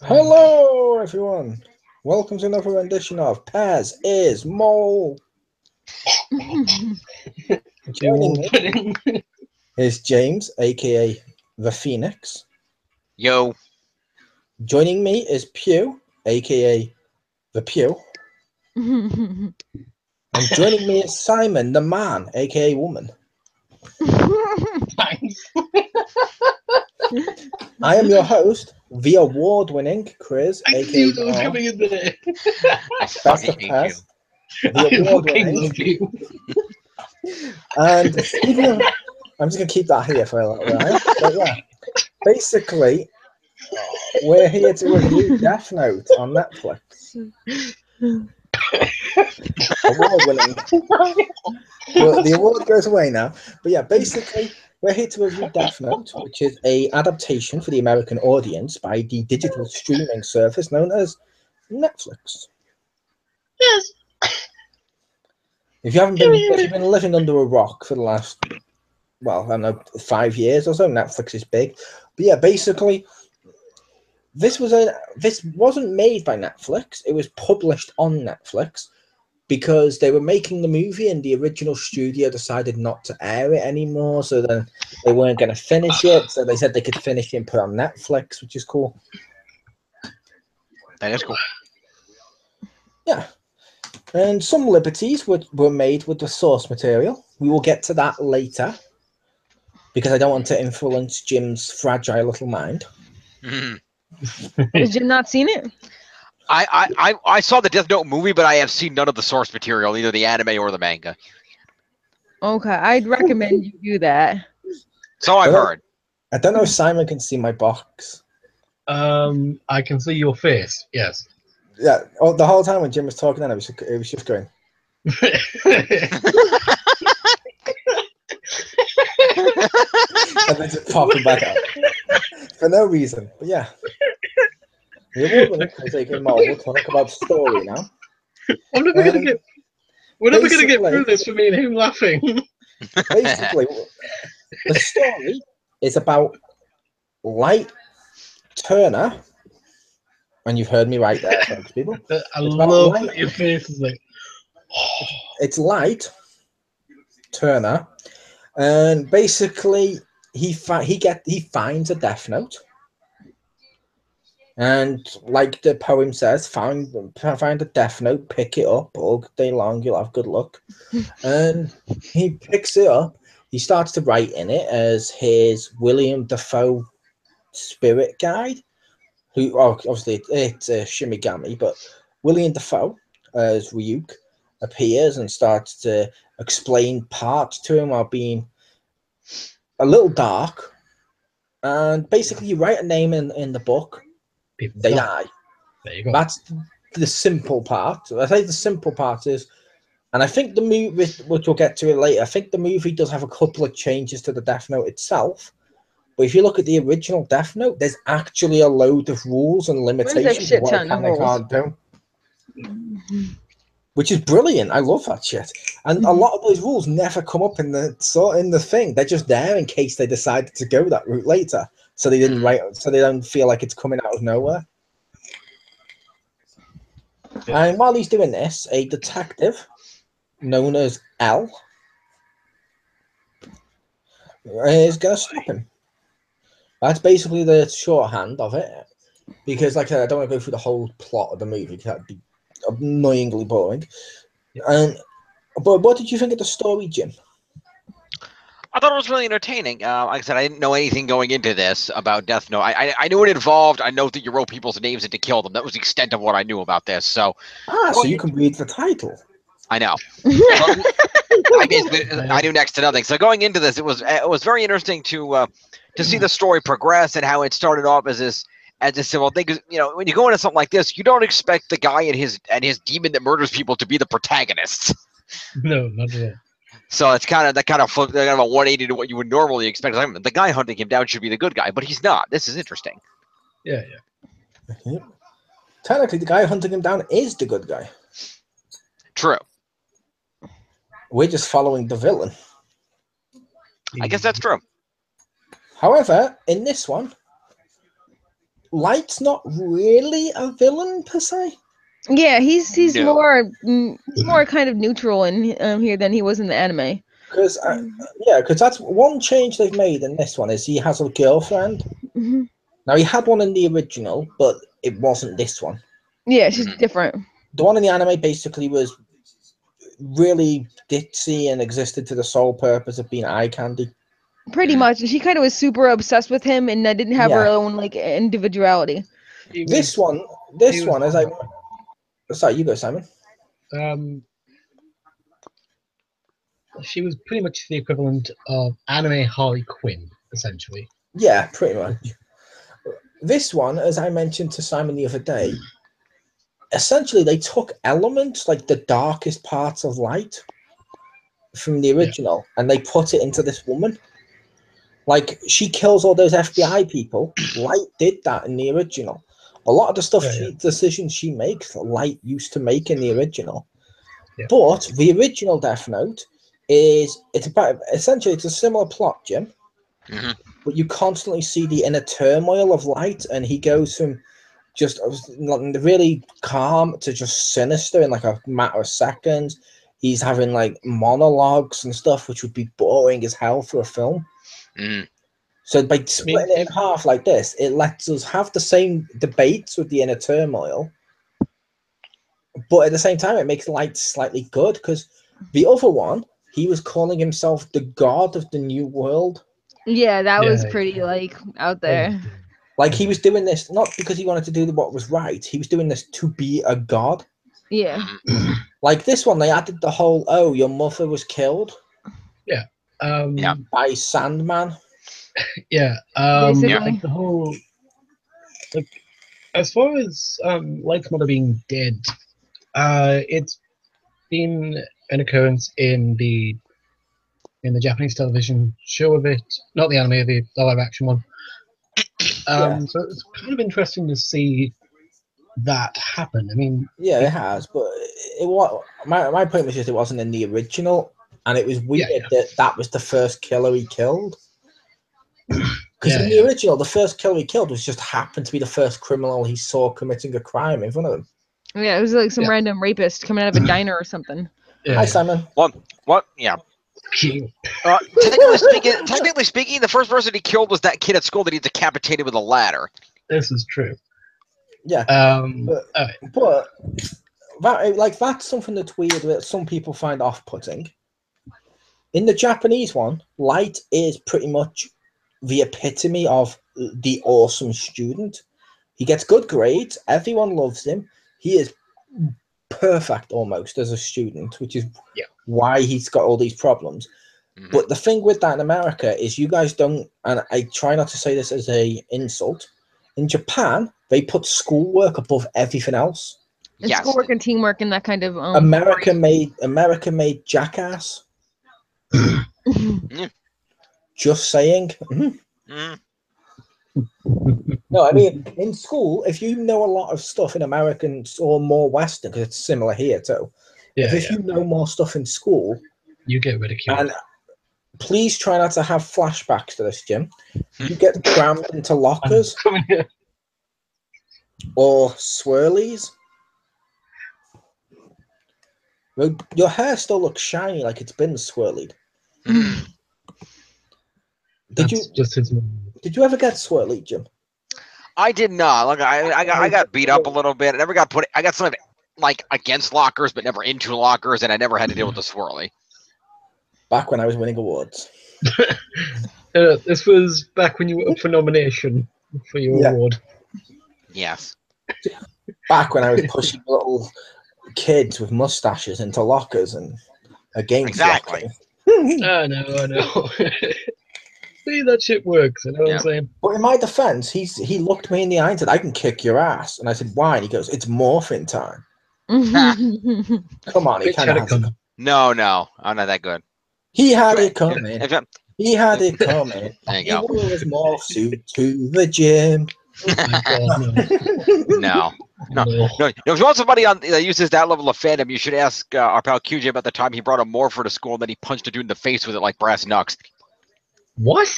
Hello, everyone. Welcome to another rendition of Paz is Mole. Joining me is James, aka the Phoenix. Yo. Joining me is Pew, aka the Pew. And joining me is Simon, the Man, aka Woman. Thanks. I am your host, the award-winning Chriz, I aka knew that the was Mole. coming in there. I Best fucking of hate you. Paz, the I fucking award-winning, love you. and Stephen. I'm just gonna keep that here for a little while. But yeah, basically, we're here to review Death Note on Netflix. Award-winning. Well, the award goes away now. But yeah, basically, we're here to review Death Note, which is a adaptation for the American audience by the digital streaming service known as Netflix. Yes. If you've been living under a rock for the last, well, I don't know, 5 years or so, Netflix is big. But yeah, basically, this wasn't made by Netflix. It was published on Netflix because they were making the movie and the original studio decided not to air it anymore. So then they weren't going to finish it. So they said they could finish it and put it on Netflix, which is cool. That is cool. Yeah. And some liberties were made with the source material. We will get to that later because I don't want to influence Jim's fragile little mind. Has Jim not seen it? I saw the Death Note movie, but I have seen none of the source material, either the anime or the manga. Okay, I'd recommend you do that. So I've heard. I don't know if Simon can see my box. I can see your face. Yes. Yeah. Oh, the whole time when Jim was talking, then it was just going. And then just popping back out for no reason. But yeah, the award-winning Chriz Mole will talk about story now. I'm never gonna get. We're never gonna get basically- through this for me and him laughing. Basically, the story is about Light Turner, and you've heard me right there, folks, people. I It's about love Light. that your face is like. It's Light Turner, and basically he finds a Death Note, and like the poem says, find a Death Note, pick it up all day long, you'll have good luck. And he picks it up. He starts to write in it as his William Dafoe spirit guide, who obviously it's a Shimigami, but William Dafoe as Ryuk appears and starts to explain parts to him while being a little dark. And basically, you write a name in the book, People they die. die. There you go. That's the simple part. I think the simple part is, and I think the movie, which we'll get to it later, I think the movie does have a couple of changes to the Death Note itself. But if you look at the original Death Note, there's actually a load of rules and limitations shit of what it ton can of and rules. can't do. Which is brilliant. I love that shit. And a lot of those rules never come up in the thing. They're just there in case they decided to go that route later. So they didn't so they don't feel like it's coming out of nowhere. And while he's doing this, a detective known as L is going to stop him. That's basically the shorthand of it. Because, like I said, I don't want to go through the whole plot of the movie because that'd be annoyingly boring. But what did you think of the story, Jim? I thought it was really entertaining. Like I said, I didn't know anything going into this about Death Note. I knew it involved. I know that you wrote people's names in to kill them. That was the extent of what I knew about this. So so you can read the title. I know. I knew next to nothing. So going into this, it was very interesting to see the story progress and how it started off as this simple thing. 'Cause, when you go into something like this, you don't expect the guy and his demon that murders people to be the protagonists. No, not at all. So it's kind of a 180 to what you would normally expect. The guy hunting him down should be the good guy, but he's not. This is interesting. Yeah. Technically, the guy hunting him down is the good guy. True. We're just following the villain. I guess that's true. However, in this one, Light's not really a villain per se. Yeah, he's No. more kind of neutral in here than he was in the anime. Because that's one change they've made in this one is he has a girlfriend. Mhm. Now he had one in the original, but it wasn't this one. Yeah, she's different. The one in the anime basically was really ditzy and existed to the sole purpose of being eye candy. Pretty much. And she kind of was super obsessed with him and didn't have her Yeah. own like individuality. This one, as I sorry, you go, Simon. She was pretty much the equivalent of anime Harley Quinn, essentially. Yeah, pretty much. This one, as I mentioned to Simon the other day, essentially they took elements like the darkest parts of Light from the original and they put it into this woman. Like, she kills all those FBI people. Light did that in the original. A lot of the stuff decisions she makes, Light used to make in the original. Yeah. But the original Death Note it's about essentially it's a similar plot, Jim. Mhm. But you constantly see the inner turmoil of Light, and he goes from just really calm to just sinister in like a matter of seconds. He's having like monologues and stuff, which would be boring as hell for a film. Mm. So by splitting it in half like this, it lets us have the same debates with the inner turmoil, but at the same time, it makes Light slightly good because the other one, he was calling himself the god of the new world. Yeah, that was pretty like out there. Like, he was doing this not because he wanted to do what was right. He was doing this to be a god. Yeah. Like this one, they added the whole, oh, your mother was killed. Yeah. By Sandman. Yeah. Basically. Like the whole, like, as far as Light's mother being dead, it's been an occurrence in the Japanese television show of it, not the anime, the live action one. So it's kind of interesting to see that happen. I mean, yeah, it has, but it was my point was just it wasn't in the original, and it was weird that was the first killer he killed. Because in the original, the first killer he killed was just happened to be the first criminal he saw committing a crime in front of him. Yeah, it was like some random rapist coming out of a diner or something. Hi, Simon. What? Yeah. Technically speaking, the first person he killed was that kid at school that he decapitated with a ladder. This is true. Yeah. But that's something that's weird that some people find off-putting. In the Japanese one, Light is pretty much the epitome of the awesome student. He gets good grades. Everyone loves him. He is perfect almost as a student, which is why he's got all these problems. Mm-hmm. But the thing with that in America is you guys don't, and I try not to say this as a insult, in Japan, they put schoolwork above everything else. And schoolwork and teamwork and that kind of... America made Jackass. Just saying. No, I mean, in school, if you know a lot of stuff in American or more Western, because it's similar here too, if you know more stuff in school, you get ridiculed. And please try not to have flashbacks to this, Jim. You get crammed into lockers or swirlies. Your hair still looks shiny, like it's been swirlied. Did you ever get swirly, Jim? I did not. Like I got beat up a little bit. I never got put. I got something like against lockers, but never into lockers, and I never had to deal with the swirly. Back when I was winning awards. This was back when you were up for nomination for your award. Yes. Back when I was pushing little kids with mustaches into lockers and against exactly. I know. See, that shit works, you know what I'm saying? But in my defense, he looked me in the eye and said, I can kick your ass. And I said, why? And he goes, it's morphin time. Come on, he kind of has it. No, I'm not that good. He had it coming. He had it coming. There you go. He wore his morph suit to the gym. No. If you want somebody that uses that level of fandom, you should ask our pal QJ about the time he brought a morpher to school and then he punched a dude in the face with it like brass knucks. What?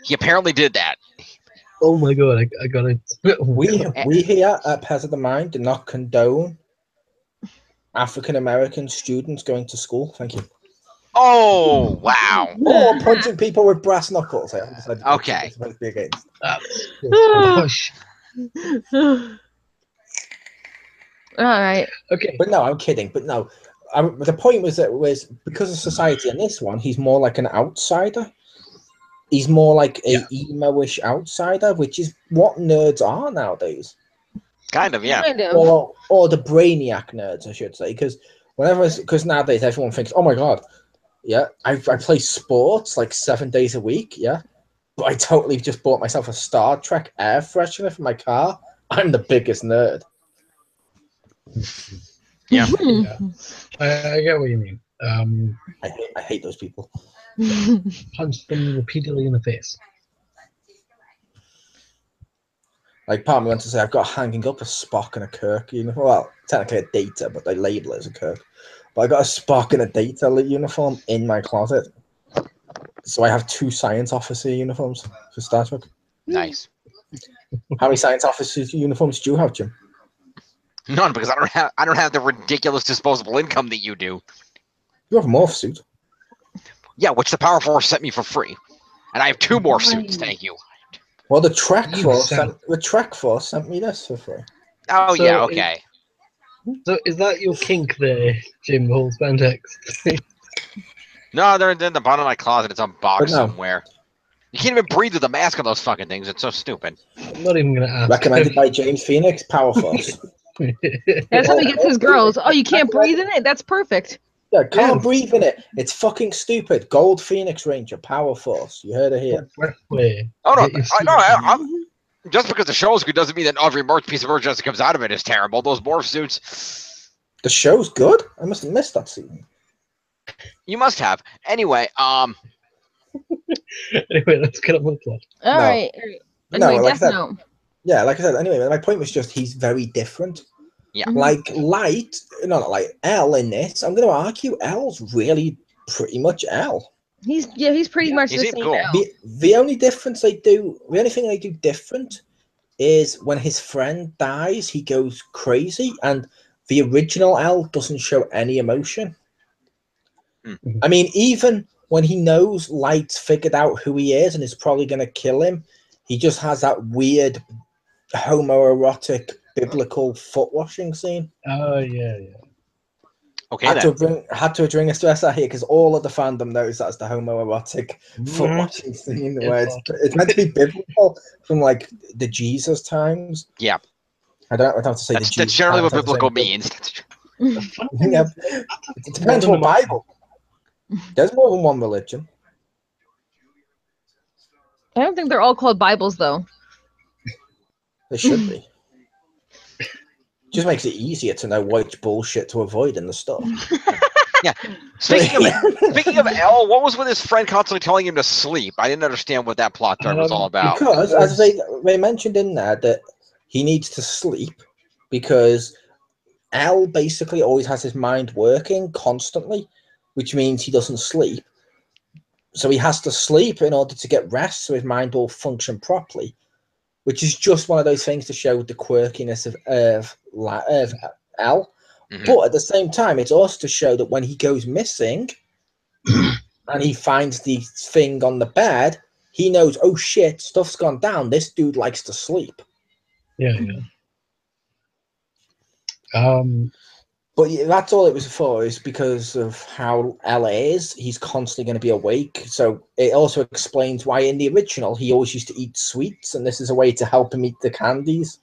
He apparently did that. Oh my god, I got it. We here at Pez of the Mind do not condone African American students going to school. Thank you. Oh, wow. Or punching people with brass knuckles. I haven't decided Okay. supposed to be against. That's gosh. All right. Okay. But no, I'm kidding. But no, the point was because of society in this one, he's more like an outsider. He's more like a emo-ish outsider, which is what nerds are nowadays. Kind of, yeah. Kind of. Or the brainiac nerds, I should say, because nowadays everyone thinks, oh my god, yeah, I play sports like 7 days a week, yeah, but I totally just bought myself a Star Trek air freshener for my car. I'm the biggest nerd. Yeah. Yeah. I get what you mean. I hate those people. Punch them repeatedly in the face. Like, part of me wants to say I've got hanging up a Spock and a Kirk uniform. Well, technically a Data, but they label it as a Kirk. But I got a Spock and a Data uniform in my closet. So I have 2 science officer uniforms for Star Trek. Nice. How many science officer uniforms do you have, Jim? None, because I don't have the ridiculous disposable income that you do. You have a morph suit. Yeah, which the Power Force sent me for free. And I have 2 more suits, thank you. Well, the Trek You Force sound- sent me this for free. Oh, So yeah, okay. So is that your kink there, Jim, the whole spandex? No, they're in the bottom of my closet. It's on box But no. somewhere. You can't even breathe with a mask on those fucking things. It's so stupid. I'm not even going to ask. Recommended by James Phoenix, Power Force. That's how he gets his girls. Oh, you can't breathe in it? That's perfect. Yeah, can't Yes. breathe in it. It's fucking stupid. Gold Phoenix Ranger, Power Force. You heard it here. Breathway. Oh, no, Get your I'm just because the show's good doesn't mean that every piece of merchandise that comes out of it is terrible. Those morph suits, The show's good. I must have missed that season. you must have. Anyway, Anyway, let's get on with the plot. All No. right. No, Anyway, like I Death said, Note. yeah, like I said, anyway, my point was just he's very different. Yeah. Mhm. Like Light, no, not like L in this. I'm going to argue L's really pretty much L. He's pretty Yeah, much he the seemed same. cool. Now. The only difference the only thing they do different is when his friend dies, he goes crazy, and the original L doesn't show any emotion. Hmm. I mean, even when he knows Light's figured out who he is and is probably going to kill him, he just has that weird homoerotic biblical foot washing scene. Oh, yeah. okay Had then. to bring a stress out here because all of the fandom knows that's the homoerotic foot Mhm. washing scene It's where it's meant to be biblical from like the Jesus times. Yeah. I don't have to say That's generally what biblical means. The fun thing Yeah, is, it depends what Bible. There's more than one religion. I don't think they're all called Bibles, though. There should be. Just makes it easier to know which bullshit to avoid in the stuff. Speaking of L, what was with his friend constantly telling him to sleep? I didn't understand what that plot thread was all about. Because, as they mentioned in there, that he needs to sleep because L basically always has his mind working constantly, which means he doesn't sleep. So he has to sleep in order to get rest so his mind will function properly, which is just one of those things to show the quirkiness of L. Mhm. But at the same time, it's also to show that when he goes missing and he finds the thing on the bed, he knows, oh shit, stuff's gone down. This dude likes to sleep. Yeah. But yeah, that's all it was for, is because of how L is. He's constantly going to be awake. So it also explains why in the original he always used to eat sweets, and this is a way to help him eat the candies.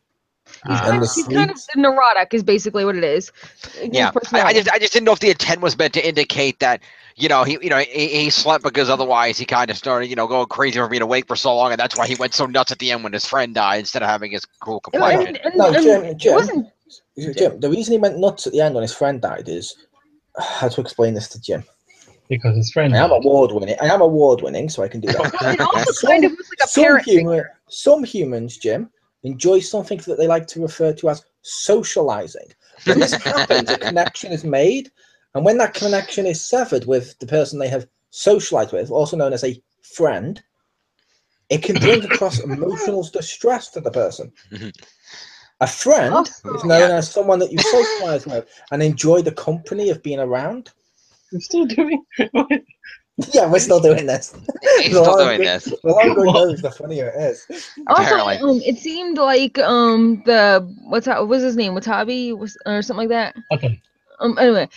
He's And the kind of neurotic, is basically what it is. Yeah, I just didn't know if the intent was meant to indicate that he slept because otherwise he kind of started going crazy for being awake for so long, and that's why he went so nuts at the end when his friend died instead of having his cool complexion. Jim, the reason he went nuts at the end when his friend died is how to explain this to Jim. Because his friend. I am award winning, so I can do that. It also kind of was like a parent figure. Some humans, Jim, enjoy something that they like to refer to as socializing. When this happens, a connection is made, and when that connection is severed with the person they have socialized with, also known as a friend, it can bring across emotional distress to the person. A friend Also, is known as someone that you socialize with and enjoy the company of being around. I'm still doing. Yeah, we're still doing this. He's still doing this. The longer it What? goes, the funnier it is. Also, Apparently. it seemed like what was his name? Watabi was or something like that. Okay. Anyway,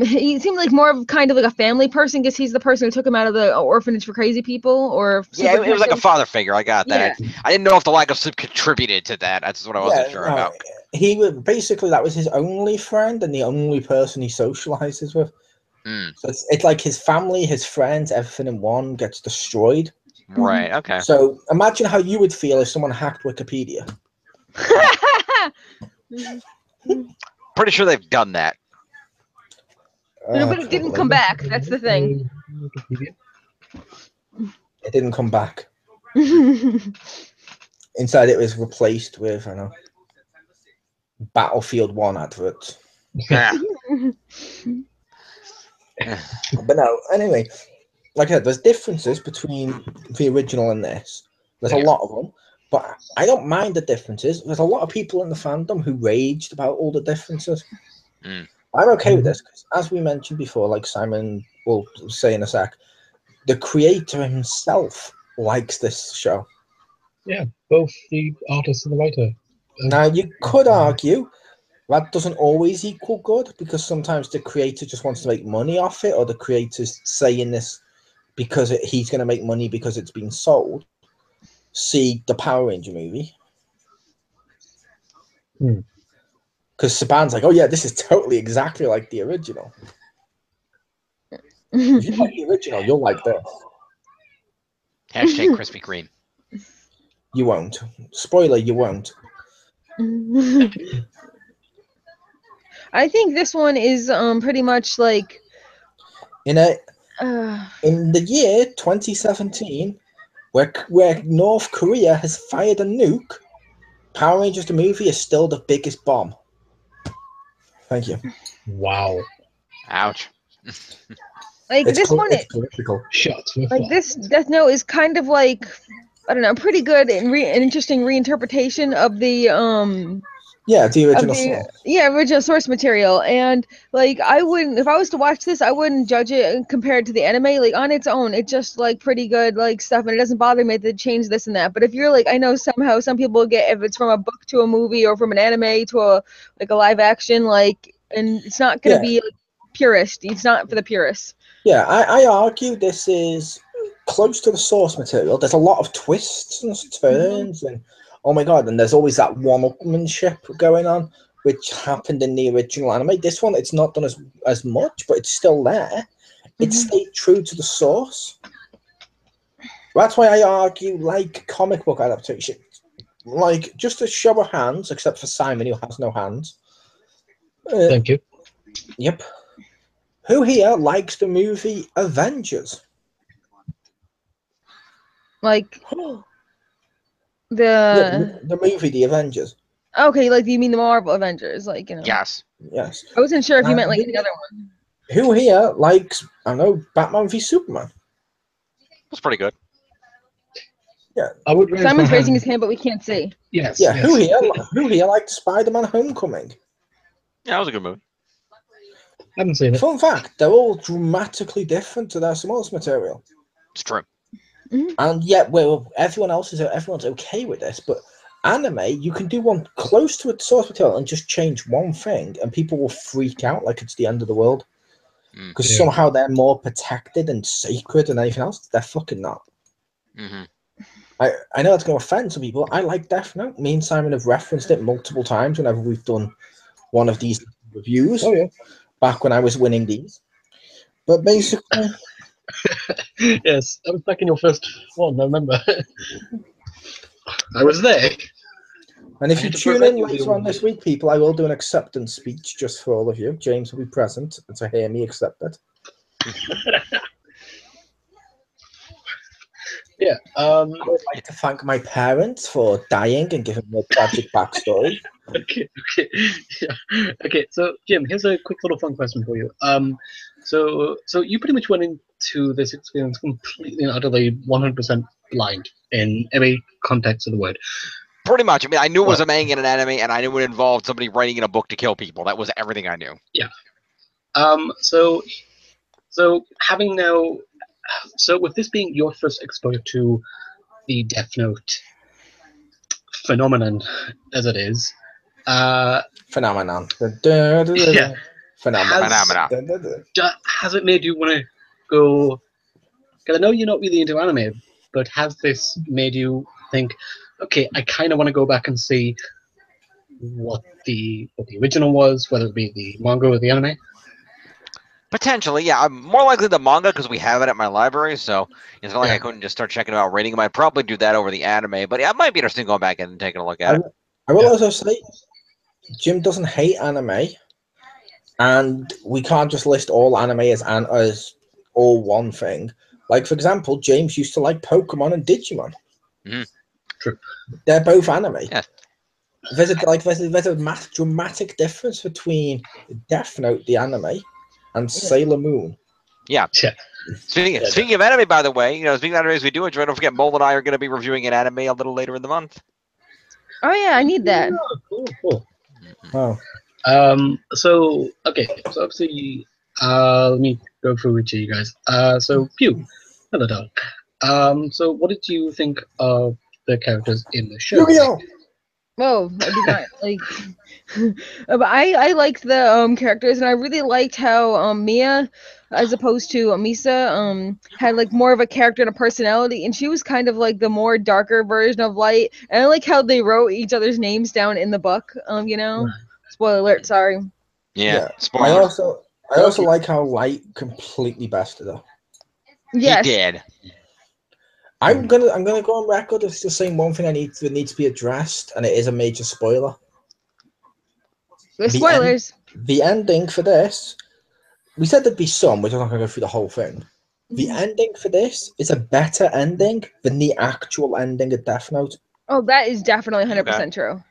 he seemed like more of kind of like a family person because he's the person who took him out of the orphanage for crazy people or Yeah, it was like a super father figure. I got that. Yeah. I didn't know if the lack of sleep contributed to that. That's what I wasn't sure about. He was basically that was his only friend and the only person he socializes with. So it's like his family, his friends, everything in one gets destroyed. Right. Okay. So imagine how you would feel if someone hacked Wikipedia. Pretty sure they've done that. No, but it didn't come back. That's the thing. Wikipedia. It didn't come back. Inside, it was replaced with, I don't know, Battlefield 1 adverts. Yeah. But no, anyway, like I said, there's differences between the original and this. There's a lot of them, but I don't mind the differences. There's a lot of people in the fandom who raged about all the differences. I'm okay with this because, as we mentioned before, like Simon will say in a sec, the creator himself likes this show. Yeah, both the artist and the writer. Now, you could argue that doesn't always equal good because sometimes the creator just wants to make money off it, or the creator's saying this because he's going to make money because it's been sold. See the Power Ranger movie. Because Saban's like, oh yeah, this is totally exactly like the original. If you like the original, you'll like this. Hashtag Krispy Kreme. You won't. Spoiler, you won't. I think this one is pretty much like In the year 2017, where North Korea has fired a nuke, Power Rangers the movie is still the biggest bomb. Thank you. Wow. Ouch. like this one. It's political. Like this Death Note is kind of like I don't know, pretty good and an interesting reinterpretation of the the original source. original source material. And like I wouldn't, if I was to watch this, I wouldn't judge it compared to the anime. Like on its own, it's just like pretty good like stuff, and it doesn't bother me to change this and that. But if you're like, I know somehow some people get if it's from a book to a movie or from an anime to a live action, like, and it's not gonna be like, purist. It's not for the purists. Yeah, I argue this is close to the source material. There's a lot of twists and turns, and oh my god, and there's always that one-upmanship going on, which happened in the original anime. This one, it's not done as much, but it's still there. It stayed true to the source. That's why I argue, like comic book adaptation, like just a show of hands, except for Simon, who has no hands. Thank you. Yep. Who here likes the movie Avengers? Like the movie The Avengers. Okay, like you mean the Marvel Avengers, like, you know. Yes. Yes. I wasn't sure if you meant like any other one. Who here likes, I don't know, Batman v Superman? That's pretty good. Yeah. I would Simon's raising his hand, but we can't see. Yes. Yeah. Yes. Who here liked Spider-Man Homecoming? Yeah, that was a good movie. I haven't seen it. Fun fact, they're all dramatically different to their source material. It's true. And yet, everyone's okay with this, but anime, you can do one close to its source material and just change one thing, and people will freak out like it's the end of the world. Because somehow they're more protected and sacred than anything else. They're fucking not. I know it's going to offend some people. I like Death Note. Me and Simon have referenced it multiple times whenever we've done one of these reviews. Oh, yeah. Back when I was winning these. But basically... Yes, I was back in your first one, I remember. I was there. And if you tune in later on this week, people, I will do an acceptance speech just for all of you. James will be present to hear me accept it. Yeah. I would like to thank my parents for dying and giving me a tragic backstory. Okay. So Jim, here's a quick little fun question for you. So you pretty much went in to this experience completely and utterly 100% blind in every context of the word. Pretty much. I mean, I knew it was a manga and an anime, and I knew it involved somebody writing in a book to kill people. That was everything I knew. Yeah. So having now, so with this being your first exposure to the Death Note phenomenon, as it is, Phenomenon. yeah, Phenomenon. has it made you want to go? Because I know you're not really into anime, but has this made you think, okay, I kind of want to go back and see what the original was, whether it be the manga or the anime? Potentially, yeah. I'm more likely the manga because we have it at my library, so it's not like Yeah. I couldn't just start checking out reading them. I'd probably do that over the anime, but yeah, it might be interesting going back and taking a look at it. I will also say, Jim doesn't hate anime, and we can't just list all anime as all one thing. Like, for example, James used to like Pokemon and Digimon. Mhm. True. They're both anime. Yeah. There's a dramatic difference between Death Note, the anime, and Sailor Moon. Yeah. Yeah. Speaking of anime, by the way, speaking of animes we do enjoy, don't forget Mole and I are going to be reviewing an anime a little later in the month. Oh yeah, I need that. Oh, cool. Oh, So obviously, let me go through each of you guys. So Pew, hello dog. So what did you think of the characters in the show? Yu-Gi-Oh! Oh, I do not like. But I liked the characters, and I really liked how Mia, as opposed to Misa, had like more of a character and a personality, and she was kind of like the more darker version of Light. And I like how they wrote each other's names down in the book. Spoiler alert. Sorry. Yeah. I Spoilers. also like how Light completely bested her. Yes. He did. I'm gonna go on record as just saying one thing that needs to be addressed, and it is a major spoiler. With spoilers. The ending for this, we said there'd be some, which I'm not gonna go through the whole thing. The ending for this is a better ending than the actual ending of Death Note. Oh, that is definitely 100% true.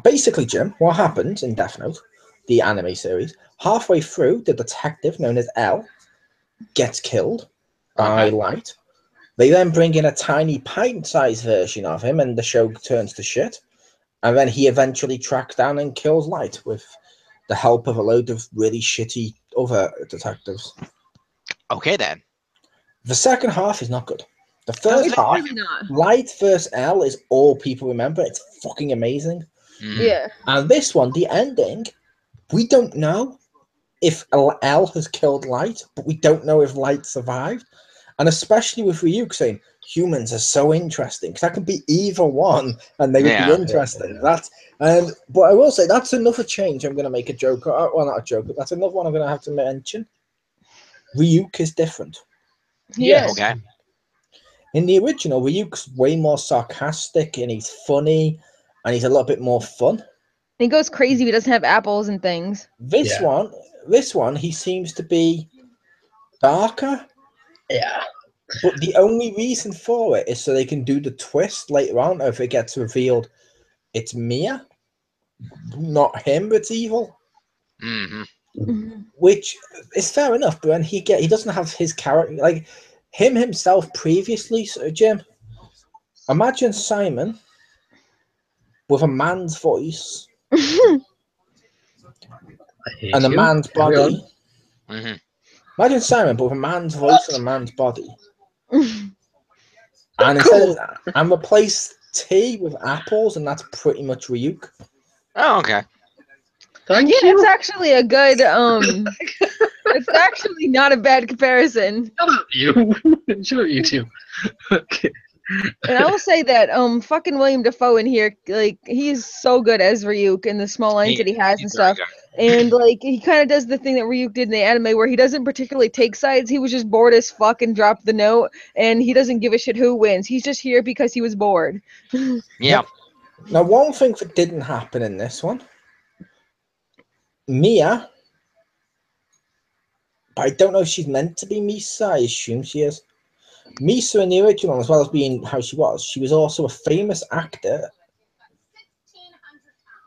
Basically, Jim, what happens in Death Note, the anime series, halfway through, the detective known as L gets killed by Light. They then bring in a tiny pint-sized version of him, and the show turns to shit. And then he eventually tracks down and kills Light with the help of a load of really shitty other detectives. Okay, then. The second half is not good. The first It's half, really not. Light vs. L, is all people remember. It's fucking amazing. Mhm. Yeah. And this one, the ending, we don't know if L has killed Light, but we don't know if Light survived. And especially with Ryuk saying, humans are so interesting, because that could be either one, and they would be interesting. But I will say, that's another change I'm going to make a joke. Well, not a joke, but that's another one I'm going to have to mention. Ryuk is different. Yes. Okay. In the original, Ryuk's way more sarcastic, and he's funny, and he's a little bit more fun. He goes crazy if he doesn't have apples and things. This one, he seems to be darker. Yeah. But the only reason for it is so they can do the twist later on, if it gets revealed it's Mia, not him, it's evil. Mm-hmm. Which is fair enough, but when he doesn't have his character, like him himself previously. So Jim, imagine Simon with a man's voice and a man's body. Mm-hmm. Imagine Simon but with a man's voice and a man's body. And replace T with apples, and that's pretty much Ryuk. Oh, okay. Thank you. It's actually a good it's actually not a bad comparison. Shut up, you. Shut up, you two. Okay. And I will say that fucking William Dafoe in here, like, he's so good as Ryuk in the small lines that he has and stuff. And like he kind of does the thing that Ryuk did in the anime where he doesn't particularly take sides. He was just bored as fuck and dropped the note, and he doesn't give a shit who wins. He's just here because he was bored. Yeah. Now, one thing that didn't happen in this one, Mia, but I don't know if she's meant to be Misa. I assume she is. Misa in the original, as well as being how she was also a famous actor.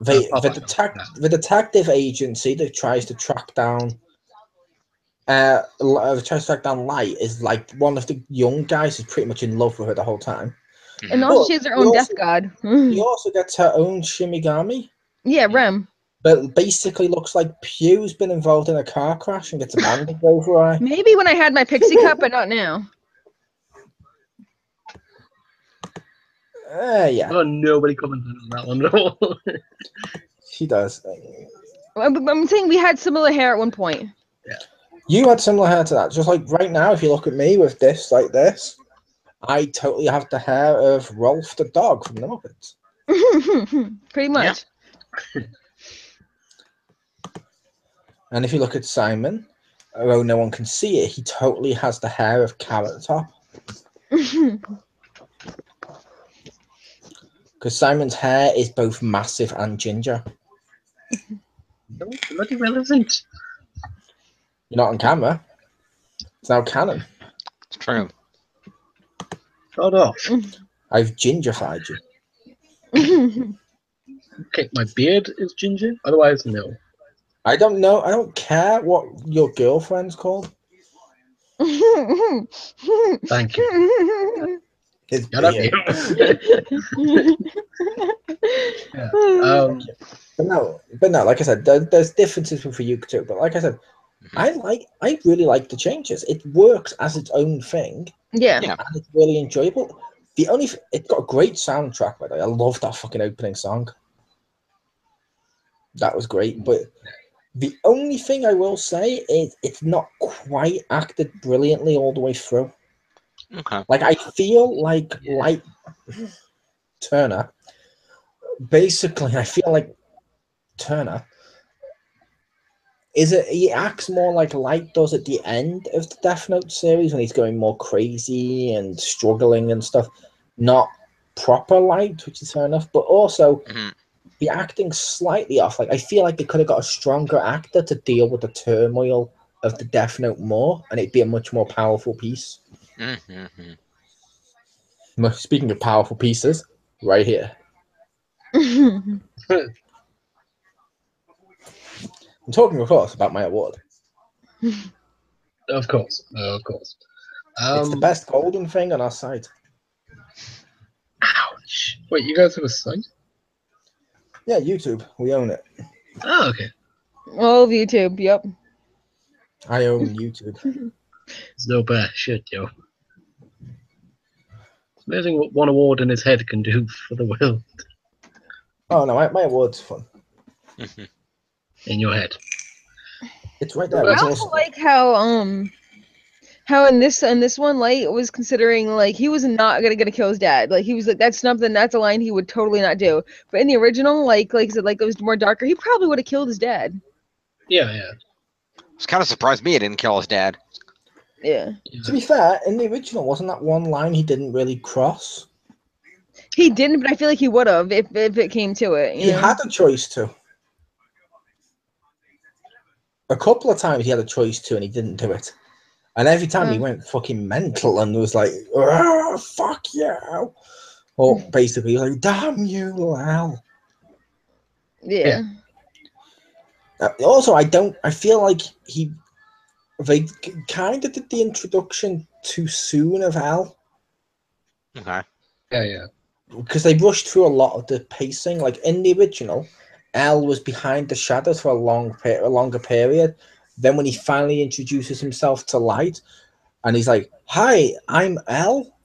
The detective agency that tries to track down Try to Strike Down Light is like one of the young guys who's pretty much in love with her the whole time. And also, she has her own death god. She also gets her own Shimigami. Yeah, Rem. But basically looks like Pew's been involved in a car crash and gets a bandage over her eye. Maybe when I had my pixie cup, but not now. Yeah. Oh, nobody commented on that one at all. She does. I'm saying we had similar hair at one point. Yeah. You had similar hair to that. Just like right now, if you look at me with this like this, I totally have the hair of Rolf the dog from the Muppets. Pretty much. Yeah. And if you look at Simon, although no one can see it, he totally has the hair of Carrot Top. Because Simon's hair is both massive and ginger. No, bloody relevant. You're not on camera. It's now canon. It's true. Hold off. I've gingerfied you. Okay, my beard is ginger. Otherwise, no. I don't know. I don't care what your girlfriend's called. Thank you. His Shut up, beard. you. Yeah. But no, like I said, there's differences for you too. But like I said, I really like the changes. It works as its own thing. Yeah. Yeah. And it's really enjoyable. It's got a great soundtrack, by the way. I love that fucking opening song. That was great. But the only thing I will say is it's not quite acted brilliantly all the way through. Okay. Like, I feel like Turner, basically, I feel like Turner he acts more like Light does at the end of the Death Note series when he's going more crazy and struggling and stuff. Not proper Light, which is fair enough, but also the acting slightly off. Like, I feel like they could have got a stronger actor to deal with the turmoil of the Death Note more, and it'd be a much more powerful piece. Speaking of powerful pieces, right here. I'm talking, of course, about my award. Of course. Of course. It's the best golden thing on our site. Ouch. Wait, you guys have a site? Yeah, YouTube. We own it. Oh, okay. All of YouTube, yep. I own YouTube. It's no bad shit, yo. It's amazing what one award in his head can do for the world. Oh, no, my award's fun. In your head. It's right there. I It's also awesome. like how in this one, Light was considering like he was not gonna kill his dad. Like he was like that's a line he would totally not do. But in the original, like I said, like it was more darker. He probably would have killed his dad. Yeah, yeah. It's kind of surprised me it didn't kill his dad. Yeah. To be fair, in the original, wasn't that one line he didn't really cross? He didn't, but I feel like he would have if it came to it. You He know? had a choice to. A couple of times he had a choice to, and he didn't do it. And every time he went fucking mental and was like, fuck you. Or basically, like, damn you, Lal. Yeah. Also, I feel like they kind of did the introduction too soon of Al. Okay. Yeah, yeah. Because they rushed through a lot of the pacing. Like, in the original, Al was behind the shadows for a longer period. Then when he finally introduces himself to Light, and he's like, hi, I'm L.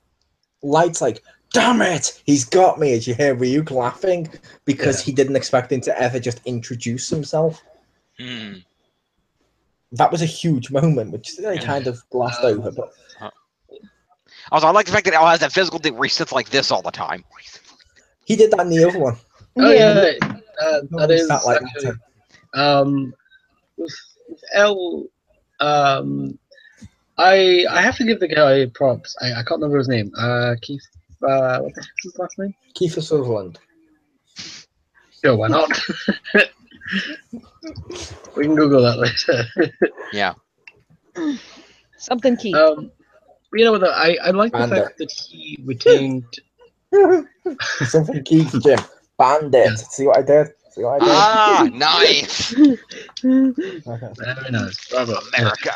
Light's like, damn it, he's got me. As you hear Ryuk laughing because he didn't expect him to ever just introduce himself. That was a huge moment, which they kind of glossed over. But also, I like the fact that Al has that physical thing where he sits like this all the time. he did that in the other one. Oh, yeah. That He is sat like actually... that. With L... I have to give the guy props. I can't remember his name. Keith... what the heck is his last name? Kiefer Sutherland. Sure, why not? We can Google that later. Yeah. Something key. You know, I like the fact that he retained... Something Keith, Jim. Bandit. See what I did? See what I did? Ah, nice. Very nice. Bravo. America.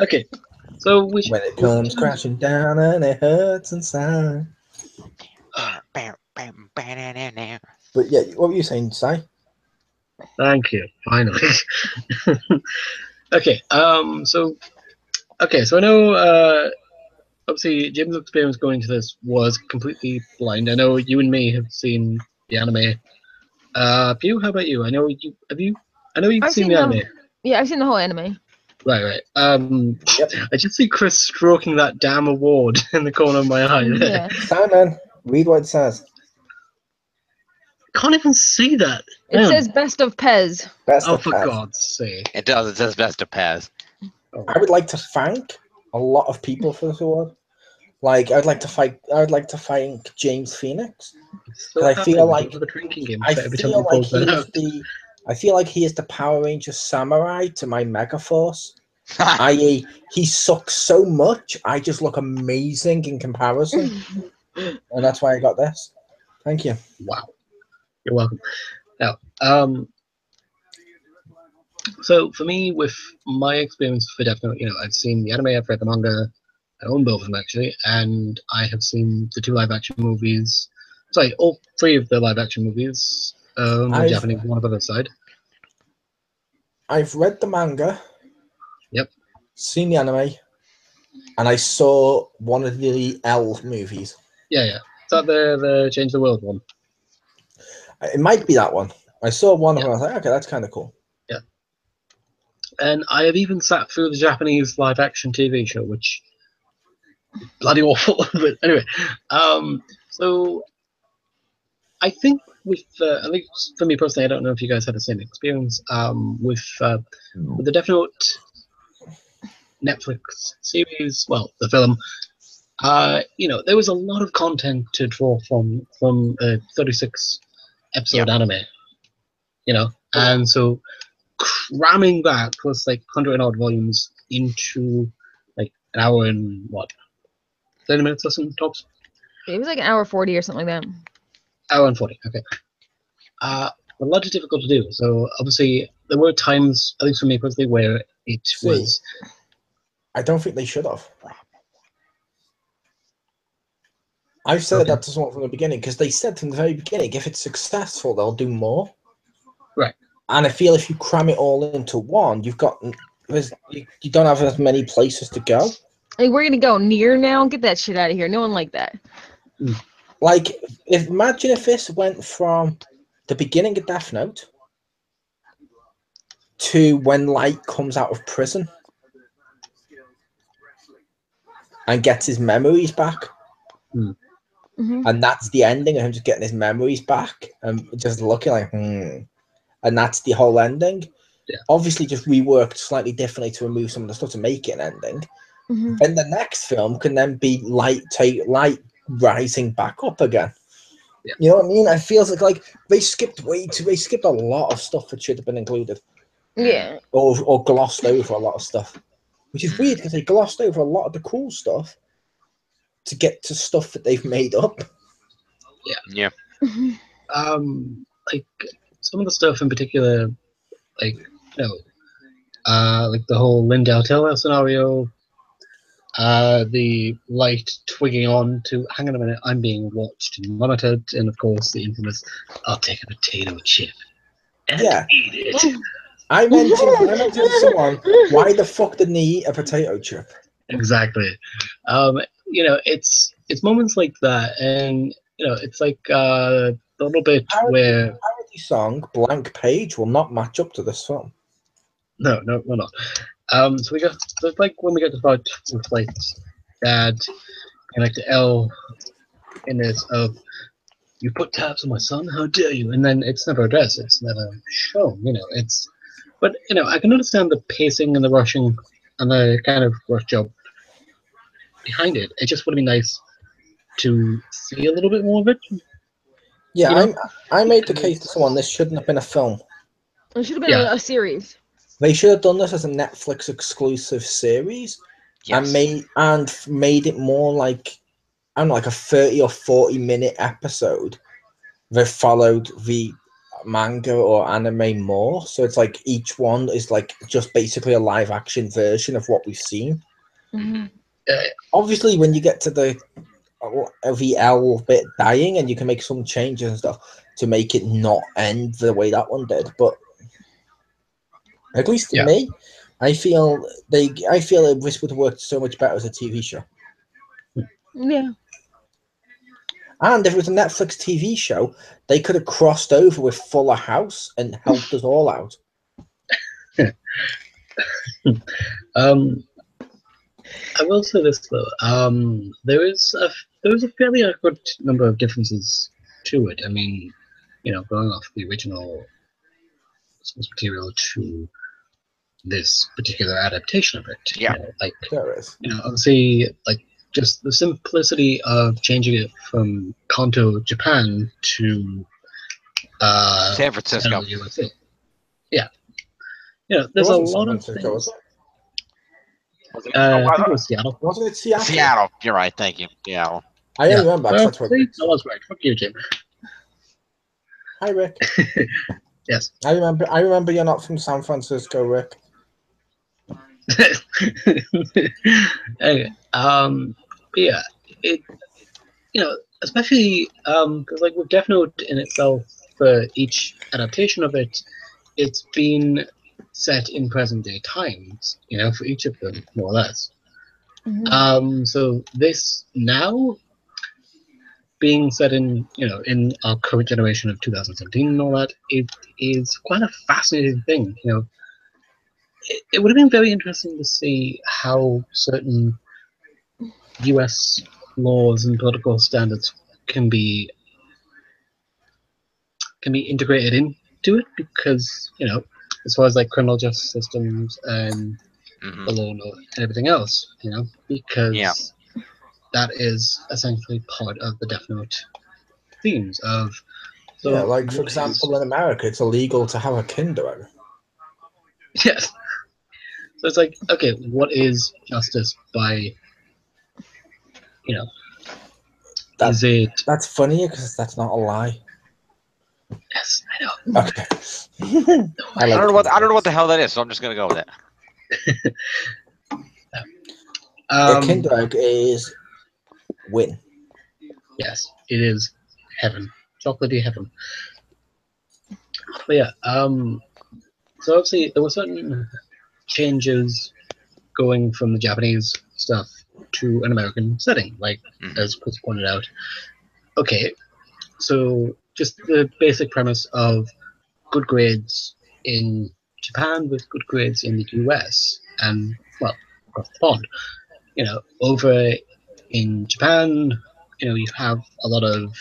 Okay. So we should, When it comes crashing down and it hurts inside. But yeah, what were you saying, Si? Thank you. Finally. Okay. So I know. Obviously, Jim's experience going to this was completely blind. I know you and me have seen the anime. Pew, how about you? I know you. Have you? I know you've I've seen seen the them. anime. Yeah, I've seen the whole anime. Right. Yep. I just see Chris stroking that damn award in the corner of my eye. There. Yeah. Simon, read what it says. Can't even see that. It Hang on. says best of Pez. Best Oh, of for Pez. God's sake! It does. It says best of pass. Oh. I would like to thank a lot of people for this award. Like, I'd like to thank James Phoenix. It's so I happy feel we like- don't have a drinking game I every time feel we like pulls that out. I feel like he is the Power Ranger Samurai to my Megaforce. I.e., he sucks so much, I just look amazing in comparison. And that's why I got this. Thank you. Wow. You're welcome. Now, so for me, with my experience for Death Note, I've seen the anime, I've read the manga, I own both of them actually, and I have seen the 2 live-action movies. Sorry, all 3 of the live-action movies. One Japanese, one on the other side. I've read the manga. Yep. Seen the anime. And I saw one of the L movies. Yeah. Is that the Change the World one? It might be that one. I saw one of them. I was like, okay, that's kind of cool. Yeah. And I have even sat through the Japanese live-action TV show, which is bloody awful. But anyway, so I think with at least for me personally, I don't know if you guys had the same experience with the Death Note Netflix series. Well, the film. There was a lot of content to draw from a 36 episode anime. And so cramming that plus like 100 and odd volumes into like an hour and 30 minutes or something tops. It was like an hour 40 or something like that. Hour and 40. Okay. A lot is difficult to do. So obviously there were times, at least for me personally, where it was. I don't think they should have. I've said that to someone from the beginning because they said from the very beginning, if it's successful, they'll do more. Right. And I feel if you cram it all into one, you don't have as many places to go. Like, we're gonna go near now. Get that shit out of here. No one like that. Like, imagine if this went from the beginning of Death Note to when Light comes out of prison and gets his memories back. And that's the ending of him just getting his memories back and just looking like, And that's the whole ending. Yeah. Obviously, just reworked slightly differently to remove some of the stuff to make it an ending. And the next film can then be Light rising back up again. Yeah. You know what I mean? It feels like they skipped a lot of stuff that should have been included. Yeah. Or glossed over a lot of stuff. Which is weird because they glossed over a lot of the cool stuff to get to stuff that they've made up. Yeah. Like some of the stuff in particular, like like the whole Lindell Taylor scenario, the Light twigging on to hang on a minute, I'm being watched and monitored, and of course the infamous I'll take a potato chip and eat it. I mentioned to someone, why the fuck didn't he eat a potato chip? Exactly. It's moments like that, and it's like the little bit where parody song Blank Page will not match up to this film. No, we're not. So it's like when we get to part with like Dad and like the L in this of you put tabs on my son, how dare you? And then it's never addressed, it's never shown, but I can understand the pacing and the rushing and the kind of rush job behind it. It just would have been nice to see a little bit more of it. Yeah, I made the case to someone this shouldn't have been a film. It should have been a series. They should have done this as a Netflix exclusive series. Yes. and made it more like, I don't know, like a 30 or 40 minute episode that followed the manga or anime more. So it's like each one is like just basically a live action version of what we've seen. Mhm. Obviously, when you get to the L bit dying, and you can make some changes and stuff to make it not end the way that one did, but at least to me, I feel this would have worked so much better as a TV show. Yeah. And if it was a Netflix TV show, they could have crossed over with Fuller House and helped us all out. I will say this though. There is a fairly good number of differences to it. I mean, going off the original source material to this particular adaptation of it. Yeah. There is. Obviously, just the simplicity of changing it from Kanto, Japan to San Francisco. USA. Yeah. There's a lot of things. I think it was Seattle. Wasn't it Seattle? Seattle. You're right. Thank you. Seattle. I don't remember. Well, That's what I was right. Fuck you, Jim. Hi, Rick. Yes. I remember you're not from San Francisco, Rick. Anyway, but yeah, it, especially because with Death Note in itself, for each adaptation of it, it's been set in present day times, for each of them, more or less. Mhm. So this now being set in, in our current generation of 2017 and all that, it is quite a fascinating thing, It would have been very interesting to see how certain US laws and political standards can be integrated into it, because as far as criminal justice systems and the law and everything else, because that is essentially part of the Death Note themes of. So for example, in America, it's illegal to have a kindergarten. Yes. So it's okay, what is justice by, is it? That's funny because that's not a lie. Yes, I know. Okay. I don't know what the hell that is, so I'm just gonna go with it. A kindergarten is win. Yes, it is heaven, chocolatey heaven. But yeah, so obviously there were certain changes going from the Japanese stuff to an American setting, as Chris pointed out. Okay, so just the basic premise of good grades in Japan with good grades in the US, and across the pond. Over in Japan, you have a lot of.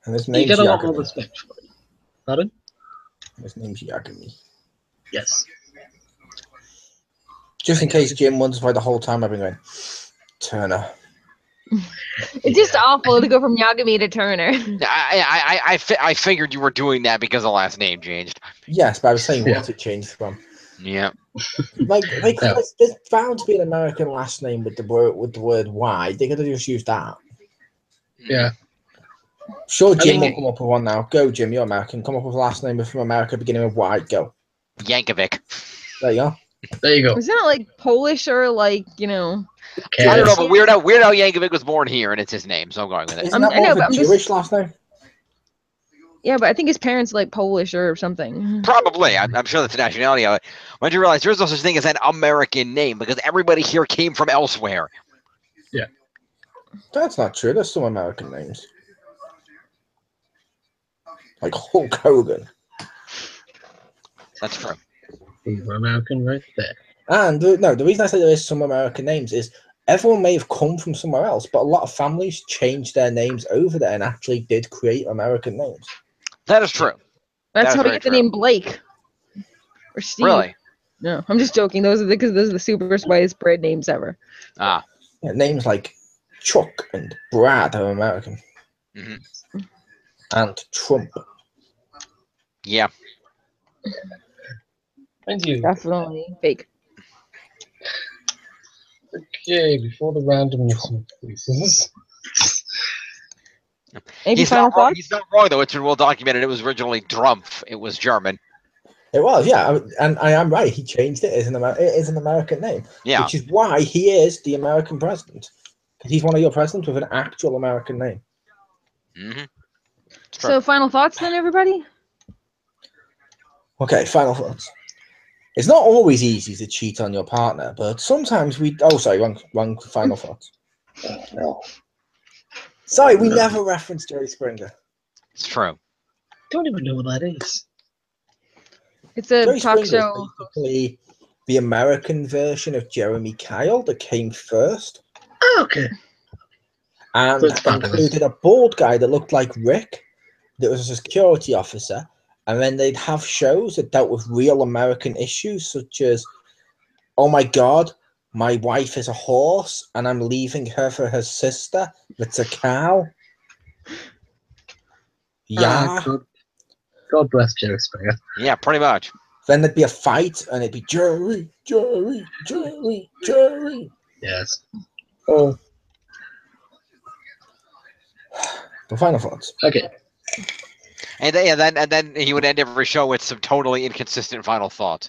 And his You name's get a lot Yagami. more respect for it. Pardon? His name's Yagami. Yes. Just in case Jim wonders why the whole time I've been going, Turner. It's just awful to go from Yagami to Turner. I figured you were doing that because the last name changed. Yes, but I was saying what it changed from. Yeah. There's bound to be an American last name with the word Y. They could have just used that. Yeah. Sure, Jim will come up with one now. Go, Jim. You're American. Come up with a last name from America beginning with Y. Go. Yankovic. There you go. There you go. Isn't it Polish or I don't know, but Weird Al Yankovic was born here, and it's his name, so I'm going with it. Isn't that more of a Jewish last name? Yeah, but I think his parents Polish or something. Probably. I'm sure that's the nationality of it. When you realize there's no such thing as an American name, because everybody here came from elsewhere. Yeah. That's not true. There's some American names. Like Hulk Hogan. That's true. We're American right there. And the reason I say there is some American names is everyone may have come from somewhere else, but a lot of families changed their names over there and actually did create American names. That is true. That's how you get the name Blake or Steve. Really? No, I'm just joking. Those are the super spice bread names ever. Ah. Yeah, names like Chuck and Brad are American. Mm-hmm. And Trump. Yeah. Thank you. Definitely fake. Okay, before the randomness increases. Any He's final not wrong. thoughts? He's not wrong though. It's been well documented. It was originally Drumpf. It was German. It was, yeah, and I am right. He changed it. It is an American name, Yeah. which is why he is the American president, because he's one of your presidents with an actual American name. Mm-hmm. So final thoughts then, everybody? Okay, final thoughts. It's not always easy to cheat on your partner, but sometimes we. Oh, sorry, wrong final thoughts. No. Sorry, we never referenced Jerry Springer. It's true. Don't even know what that is. It's a Jerry talk Springer show. is basically the American version of Jeremy Kyle that came first. Oh, okay. And So it's fabulous. included a bald guy that looked like Rick, that was a security officer. And then they'd have shows that dealt with real American issues, such as, oh my God, my wife is a horse and I'm leaving her for her sister that's a cow. Yeah. God bless Jerry Springer. Yeah, pretty much. Then there'd be a fight and it'd be Jerry, Jerry, Jerry, Jerry. Yes. Oh. The final thoughts. Okay. And then he would end every show with some totally inconsistent final thought.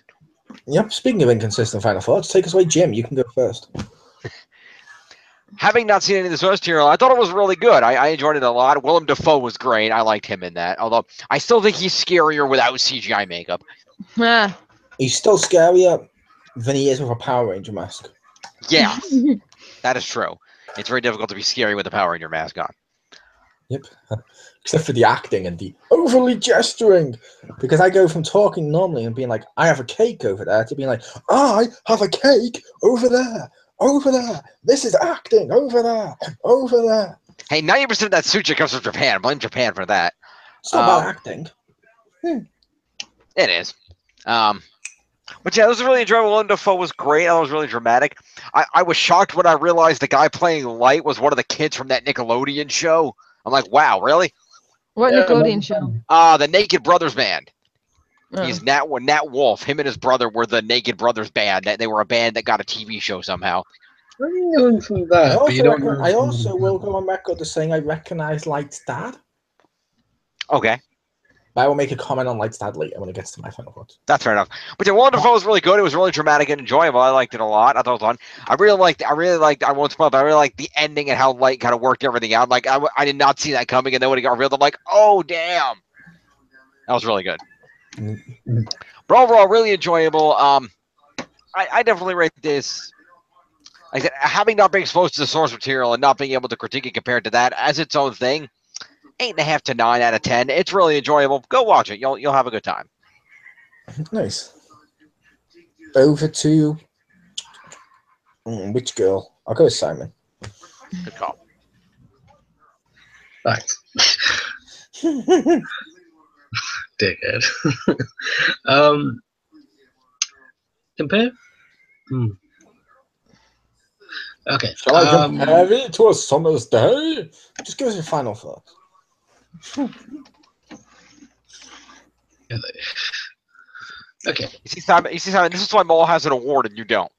Yep, speaking of inconsistent final thoughts, take us away, Jim. You can go first. Having not seen any of the source material, I thought it was really good. I enjoyed it a lot. Willem Dafoe was great. I liked him in that. Although I still think he's scarier without CGI makeup. Ah. He's still scarier than he is with a Power Ranger mask. Yeah, that is true. It's very difficult to be scary with a Power Ranger mask on. Yep. Except for the acting and the overly gesturing. Because I go from talking normally and being like, I have a cake over there, to being like, I have a cake over there. Over there. This is acting. Over there. Over there. Hey, 90% of that suture comes from Japan. Blame Japan for that. It's not about acting. It is. But yeah, it was really enjoyable. Willem Dafoe was great. It was really dramatic. I was shocked when I realized the guy playing Light was one of the kids from that Nickelodeon show. I'm like, wow, really? What Nickelodeon show? The Naked Brothers Band. Oh. He's Nat Wolf. Him and his brother were the Naked Brothers Band. They were a band that got a TV show somehow. Where are you going from that? I also will go on record as saying I recognize Light's dad. Okay. But I will make a comment on Light's dad later when it gets to my final thoughts. That's fair enough. But yeah, Willem Dafoe was really good. It was really dramatic and enjoyable. I liked it a lot. I thought it was fun. I really liked, I won't spoil, but I really liked the ending and how Light kind of worked everything out. Like, I did not see that coming, and then when it got revealed, I'm like, oh, damn. That was really good. But overall, really enjoyable. I definitely rate this. Like I said, having not been exposed to the source material and not being able to critique it compared to that as its own thing, 8.5 to 9 out of 10. It's really enjoyable. Go watch it. You'll have a good time. Nice. Over to which girl? I'll go with Simon. Good call. Thanks. Dickhead. Compare? Okay. Shall I compare it to a summer's day? Just give us your final thoughts. Okay. You see, Simon, this is why Mole has an award and you don't.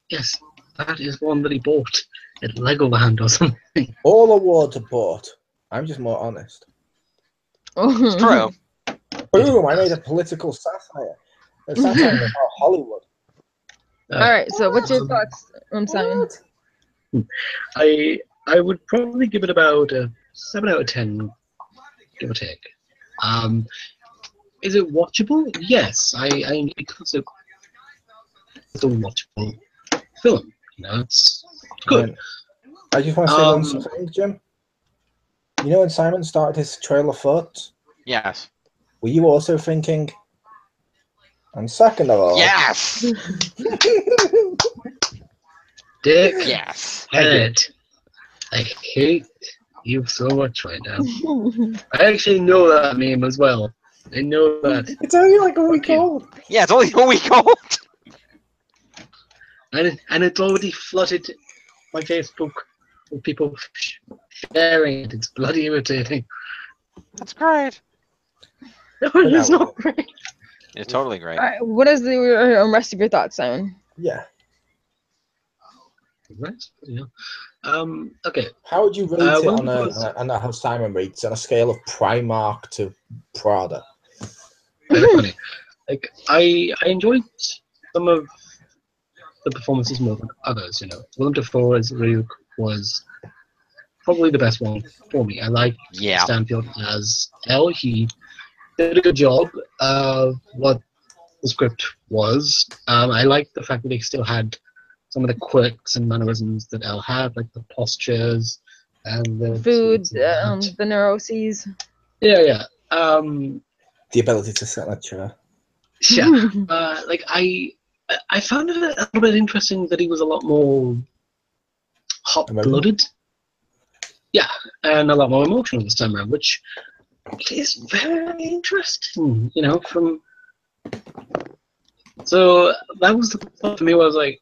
Yes, that is one that he bought at Legoland or something. All awards are bought. I'm just more honest. It's true. Boom! I made a political satire. A satire about Hollywood. All right. So, what's your thoughts on Simon? I would probably give it about a 7 out of 10, give or take. Is it watchable? Yes. I because it's a watchable film. You know, it's good. I just want to say one thing, Jim. You know when Simon started his trail of thoughts? Yes. Were you also thinking? And second of all, yes. Dick. Yes. Head. I hate you so much right now. I actually know that meme as well. I know that. It's only like a week old. Yeah, it's only a week old. And it's already flooded my Facebook with people sharing it. It's bloody irritating. That's great. No, it's not great. It's totally great. All right. What is the rest of your thoughts, Simon? Yeah. Right. Yeah. Okay. How would you rate it well, on how Simon rates on a scale of Primark to Prada? Very funny. Like I enjoyed some of the performances more than others. You know, Willem Dafoe as Ryuk was probably the best one for me. I like Yeah. Stanfield as L. He did a good job of what the script was. I liked the fact that they still had some of the quirks and mannerisms that L had, like the postures and the Food, the neuroses. Yeah. The ability to sit in a chair. Yeah. Like I found it a little bit interesting that he was a lot more hot-blooded. Yeah, and a lot more emotional this time around, which is very interesting, you know, So that was the thought for me where I was like,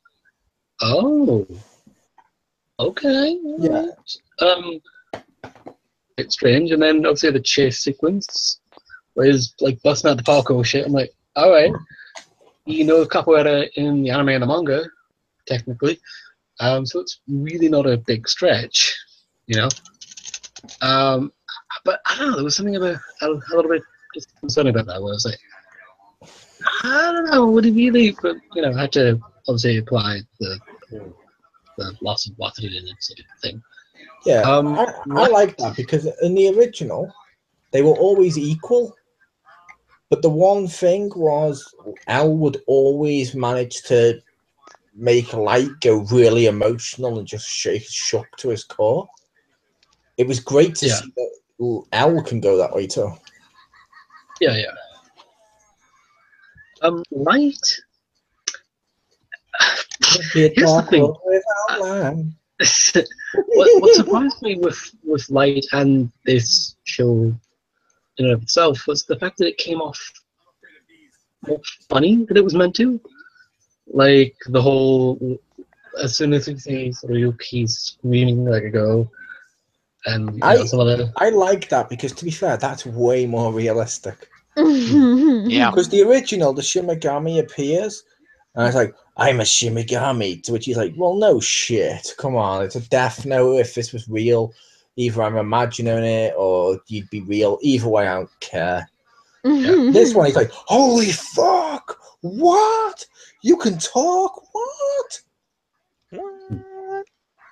oh, okay. Yeah. It's strange, and then obviously the chase sequence where he's like busting out the parkour shit. I'm like, alright. You know capoeira in the anime and the manga, technically. So it's really not a big stretch, you know. But I don't know, there was something about a little bit concerning about that where I was like, I don't know, would he really? But you know, I had to obviously apply the loss of what he did sort of thing. Yeah, I like that because in the original, they were always equal. But the one thing was, L would always manage to make Light go really emotional and just shook to his core. It was great to see that L can go that way too. Yeah. Light. Here's the thing. What surprised me with Light and this show in and of itself was the fact that it came off more funny than it was meant to. Like the whole, as soon as he sees Ryuk, he's screaming like a girl, and some other. I like that because, to be fair, that's way more realistic. Yeah. Because the original, the Shimigami appears, and it's like, I'm a Shimigami, to which he's like, well, no shit, come on, it's a Death Note. If this was real, either I'm imagining it or you'd be real. Either way, I don't care. Yeah. This one, he's like, holy fuck, what? You can talk? What?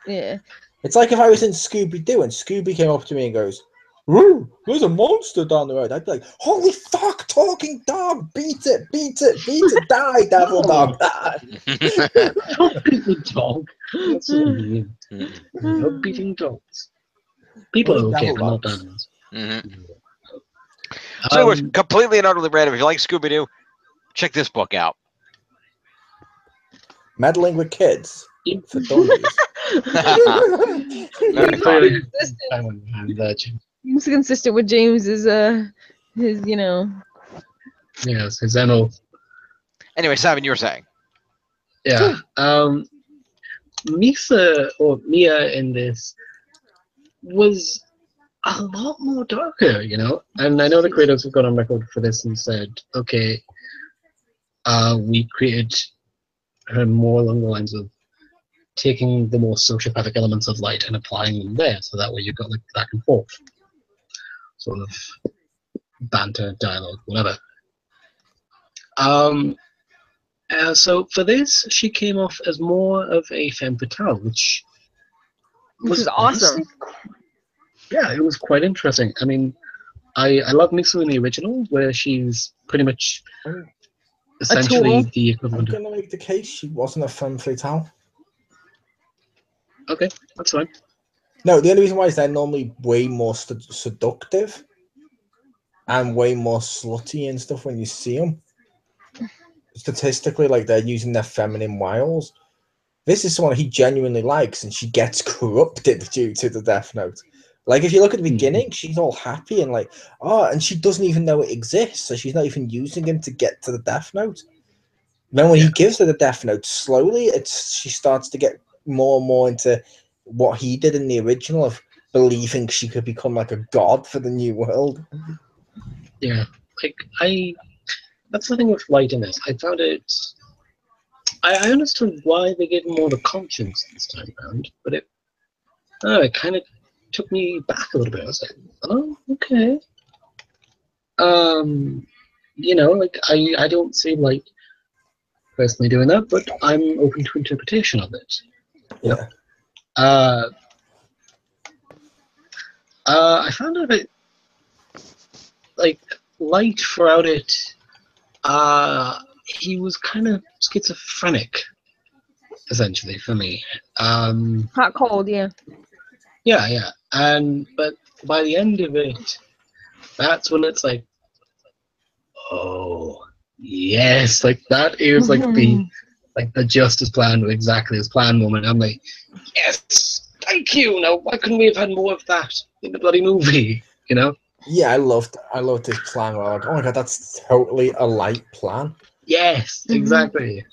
Yeah. It's like if I was in Scooby-Doo and Scooby came up to me and goes, "Ooh, there's a monster down the road." I'd be like, holy fuck, talking dog, beat it, die, devil dog. Don't beat the dog. That's what I mean. No beating dogs. People are okay, but not animals. So it was completely and utterly random. If you like Scooby-Doo, check this book out. Meddling with kids for dummies. Very funny. It's consistent with James's his Yes, his MO. Anyway, Simon, you were saying. Yeah. Mia in this was a lot more darker, you know? And I know the creators have gone on record for this and said, okay, we created her more along the lines of taking the more sociopathic elements of Light and applying them there, so that way you've got like back and forth sort of banter, dialogue, whatever. So for this, she came off as more of a femme fatale, which was awesome. Yeah, it was quite interesting. I mean, I love Misu in the original, where she's pretty much essentially the equivalent. I'm going to make the case she wasn't a femme fatale. Okay, that's fine. No, the only reason why is they're normally way more seductive and way more slutty and stuff when you see them. Statistically, like, they're using their feminine wiles. This is someone he genuinely likes, and she gets corrupted due to the Death Note. Like, if you look at the beginning, she's all happy and like, and she doesn't even know it exists, so she's not even using him to get to the Death Note. Then when he gives her the Death Note, slowly, she starts to get more and more into what he did in the original of believing she could become like a god for the new world. Yeah, like that's the thing with Light in this. I found it. I understood why they gave him more of a conscience this time around, but it It kind of took me back a little bit. I was like, oh, okay. Like I don't see like personally doing that, but I'm open to interpretation of it. Yeah. I found out that like Light throughout it, he was kind of schizophrenic, essentially for me. Hot cold, yeah. Yeah, but by the end of it, that's when it's like, oh yes, like that is like the Justice Plan exactly as planned moment. I'm like, yes, thank you. Now why couldn't we have had more of that in the bloody movie? You know? Yeah, I loved this plan. Where like, oh my god, that's totally a Light plan. Yes, exactly.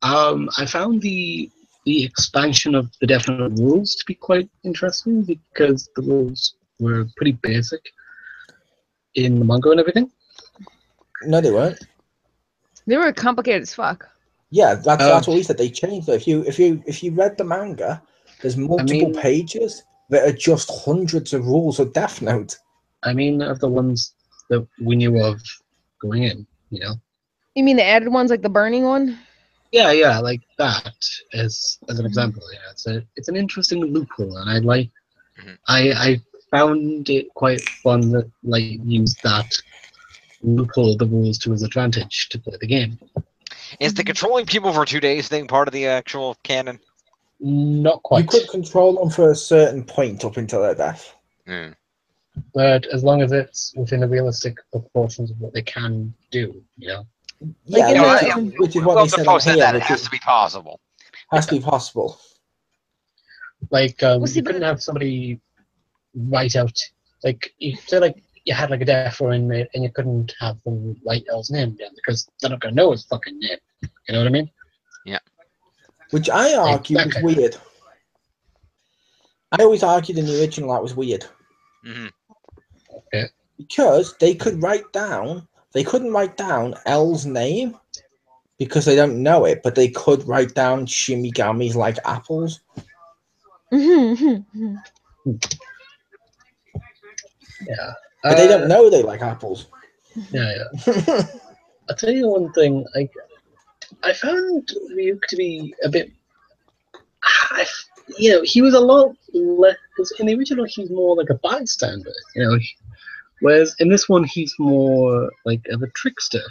I found the expansion of the Death Note rules to be quite interesting because the rules were pretty basic in the manga and everything. No, they weren't. They were complicated as fuck. Yeah, that's what we said. They changed it. If you read the manga, there's multiple pages that are just hundreds of rules of Death Note. I mean, of the ones that we knew of going in, you know. You mean the added ones, like the burning one? Yeah, like that as an example. Yeah, it's an interesting loophole, and I found it quite fun that like used that loophole of the rules to his advantage to play the game. Is the controlling people for 2 days thing part of the actual canon? Not quite. You could control them for a certain point up until their death. But as long as it's within the realistic proportions of what they can do, you know. Yeah, which is what they said on here. That it has to be possible. Has to be possible. Like you couldn't have somebody write out like you say like you had like a death row inmate and you couldn't have them write L's name down because they're not gonna know his fucking name. You know what I mean? Yeah. Which I argue was weird. I always argued in the original that was weird. Okay. Because they couldn't write down L's name because they don't know it, but they could write down Shimigamis like apples. Yeah. But they don't know they like apples. Yeah. I'll tell you one thing. I found Ryuk to be a bit. He was a lot less. Because in the original, he's more like a bystander. Whereas in this one, he's more like of a trickster.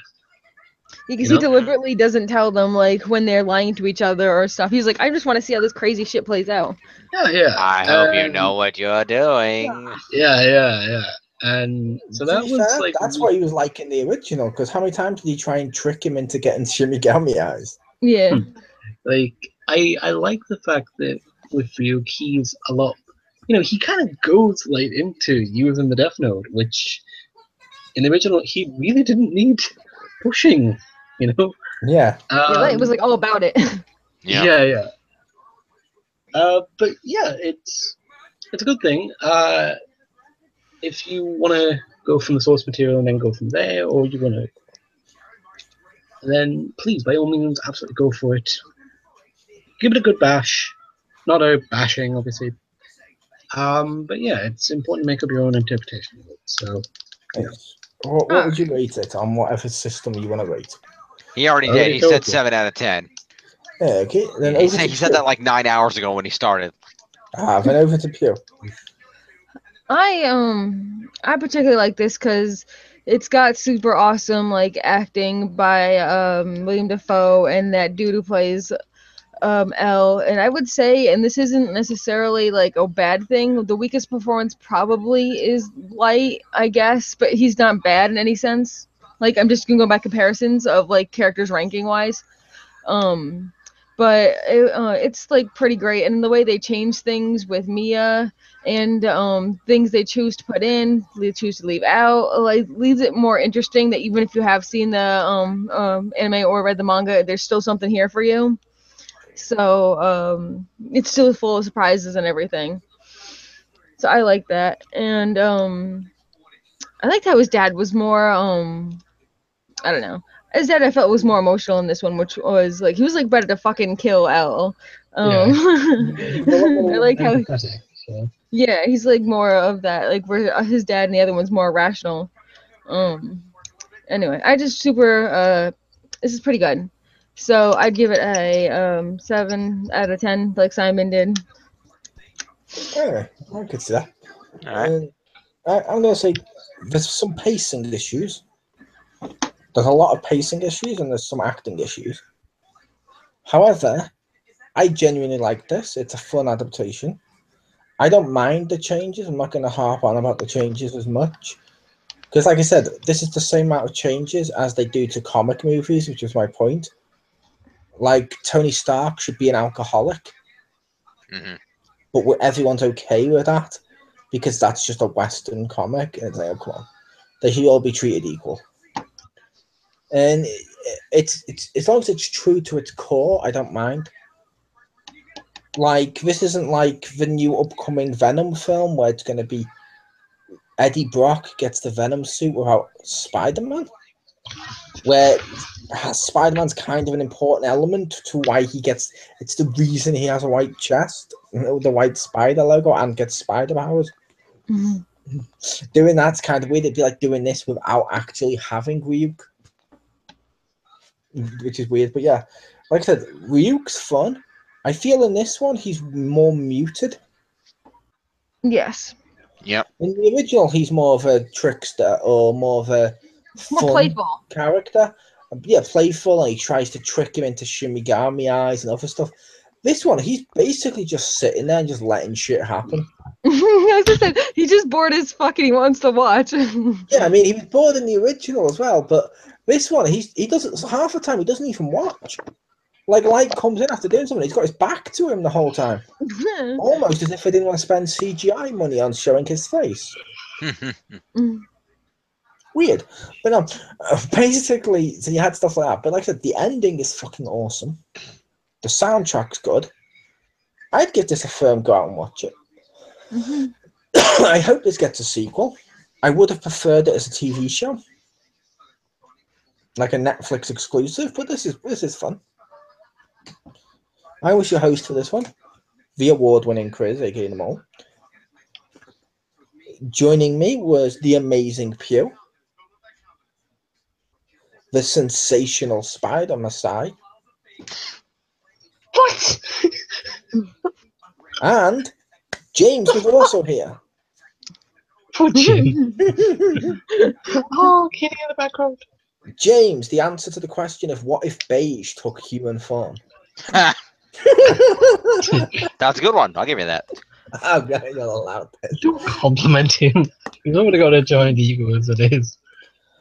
Because he deliberately doesn't tell them like when they're lying to each other or stuff. He's like, I just want to see how this crazy shit plays out. Yeah. I hope you know what you're doing. Yeah. And so that was like that's what he was like in the original. Because how many times did he try and trick him into getting Shimigami eyes? Yeah. Like I like the fact that with Ryuk, he's a lot. He kind of goes like into using the Death Note, which in the original he really didn't need pushing. Yeah. It was like all about it. Yeah. But yeah, it's a good thing. If you want to go from the source material and then go from there, or you want to, then please, by all means, absolutely go for it. Give it a good bash. Not a bashing, obviously. But yeah, it's important to make up your own interpretation of it. So, yes. What would you rate it on whatever system you want to rate? He already did. He said 7 out of 10. Yeah, okay. Then he said that like 9 hours ago when he started. Then over to Pew. I particularly like this because it's got super awesome like acting by William Dafoe and that dude who plays L. And I would say, and this isn't necessarily like a bad thing, the weakest performance probably is Light, I guess, but he's not bad in any sense. Like, I'm just gonna go by comparisons of like characters ranking wise. But it's like pretty great, and the way they change things with Mia and things they choose to put in, they choose to leave out, like leaves it more interesting. That even if you have seen the anime or read the manga, there's still something here for you. So it's still full of surprises and everything. So I like that, and I liked how his dad was more I don't know. His dad, I felt, was more emotional in this one, which was like he was like ready to fucking kill Al. I like how empathetic, so. yeah, he's like more of that, like where his dad and the other one's more rational. Anyway, I just super this is pretty good. So I'd give it a 7 out of 10, like Simon did. Yeah, I could see that. All right. I'm going to say there's some pacing issues. There's a lot of pacing issues and there's some acting issues. However, I genuinely like this. It's a fun adaptation. I don't mind the changes. I'm not going to harp on about the changes as much. Because, like I said, this is the same amount of changes as they do to comic movies, which is my point. Like, Tony Stark should be an alcoholic. Mm-hmm. But everyone's okay with that. Because that's just a Western comic. And it's like, oh, come on. They should all be treated equal. And it's as long as it's true to its core, I don't mind. Like, this isn't like the new upcoming Venom film where it's going to be Eddie Brock gets the Venom suit without Spider-Man, where Spider-Man's kind of an important element to why he gets. It's the reason he has a white chest, the white spider logo, and gets spider powers. Mm-hmm. Doing that's kind of weird. It'd be like doing this without actually having Ryuk, which is weird. But yeah, like I said, Ryuk's fun. I feel in this one he's more muted. Yes. Yep. In the original, he's more of a trickster or more of a More fun playful. character. Yeah, playful, and he tries to trick him into Shimigami eyes and other stuff. This one, he's basically just sitting there and just letting shit happen. As I said, he just bored as fuck and he wants to watch. Yeah, I mean, he was bored in the original as well, but this one, he doesn't. Half the time, he doesn't even watch. Like, Light comes in after doing something, he's got his back to him the whole time. Almost as if they didn't want to spend CGI money on showing his face. Weird. But no, basically, so you had stuff like that. But like I said, the ending is fucking awesome. The soundtrack's good. I'd give this a firm go out and watch it. I hope this gets a sequel. I would have preferred it as a TV show. Like a Netflix exclusive, but this is fun. I was your host for this one, the award-winning Chriz, aka the Mole. Joining me was the amazing Pew, the sensational Spider Masai, What? and James was also here. Poor Jim. Oh, kitty in the background. James, the answer to the question of what if beige took human form? That's a good one. I'll give you that. I'm not allowed this. Don't compliment him. He's not going to go to join the ego as it is.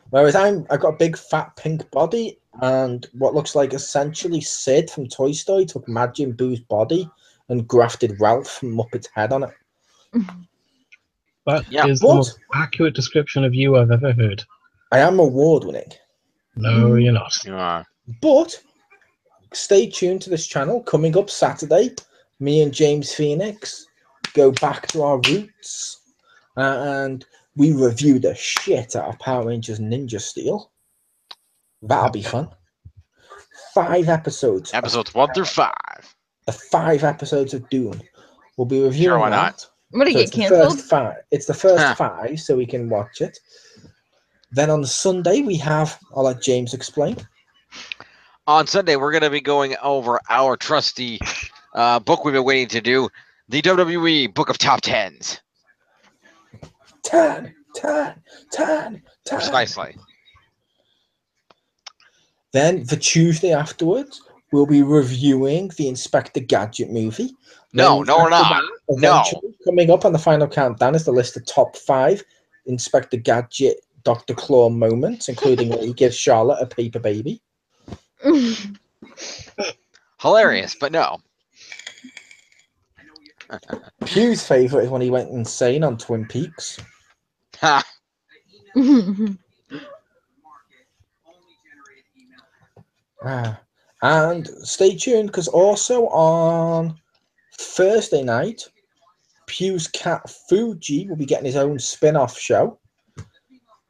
Whereas I've got a big fat pink body and what looks like essentially Sid from Toy Story took Majin Buu's body and grafted Ralph from Muppet's head on it. That Yeah, is the most accurate description of you I've ever heard. I am award-winning. No, you're not. You are. But stay tuned to this channel. Coming up Saturday, me and James Phoenix go back to our roots and we review the shit out of Power Rangers Ninja Steel. That'll be fun. 5 episodes. Episodes 1 through 5. The 5 episodes of Dune. We'll be reviewing Sure, why that. not? I'm gonna So get it's canceled. it's the first Huh. 5, so we can watch it. Then on Sunday we have. I'll let James explain. On Sunday, we're going to be going over our trusty book we've been waiting to do, the WWE Book of Top Tens. 10. Precisely. Then the Tuesday afterwards, we'll be reviewing the Inspector Gadget movie. No, Then no, we're after not. that, No. eventually, coming up on the final countdown is the list of top 5 Inspector Gadget Dr. Claw moments, including when he gives Charlotte a paper baby. Hilarious, but no. Pew's favourite is when he went insane on Twin Peaks. Ha. And stay tuned because also on Thursday night, Pew's cat Fuji will be getting his own spin-off show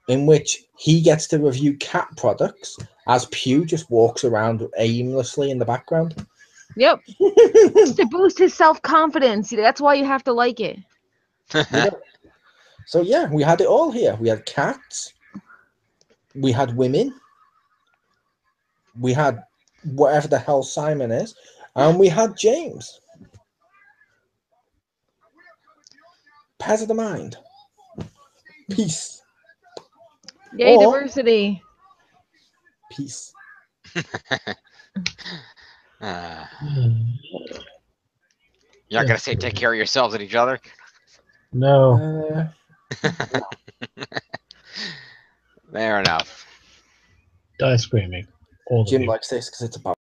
in which he gets to review cat products as Pew just walks around aimlessly in the background. Yep. To boost his self-confidence. That's why you have to like it. You know? So yeah, we had it all here. We had cats. We had women. We had whatever the hell Simon is. And we had James. Pet of the mind. Peace. Yay, Or- diversity. Peace. You're not gonna say take care of yourselves and each other. No. Fair enough. Die screaming. All of Jim you. likes this because it's about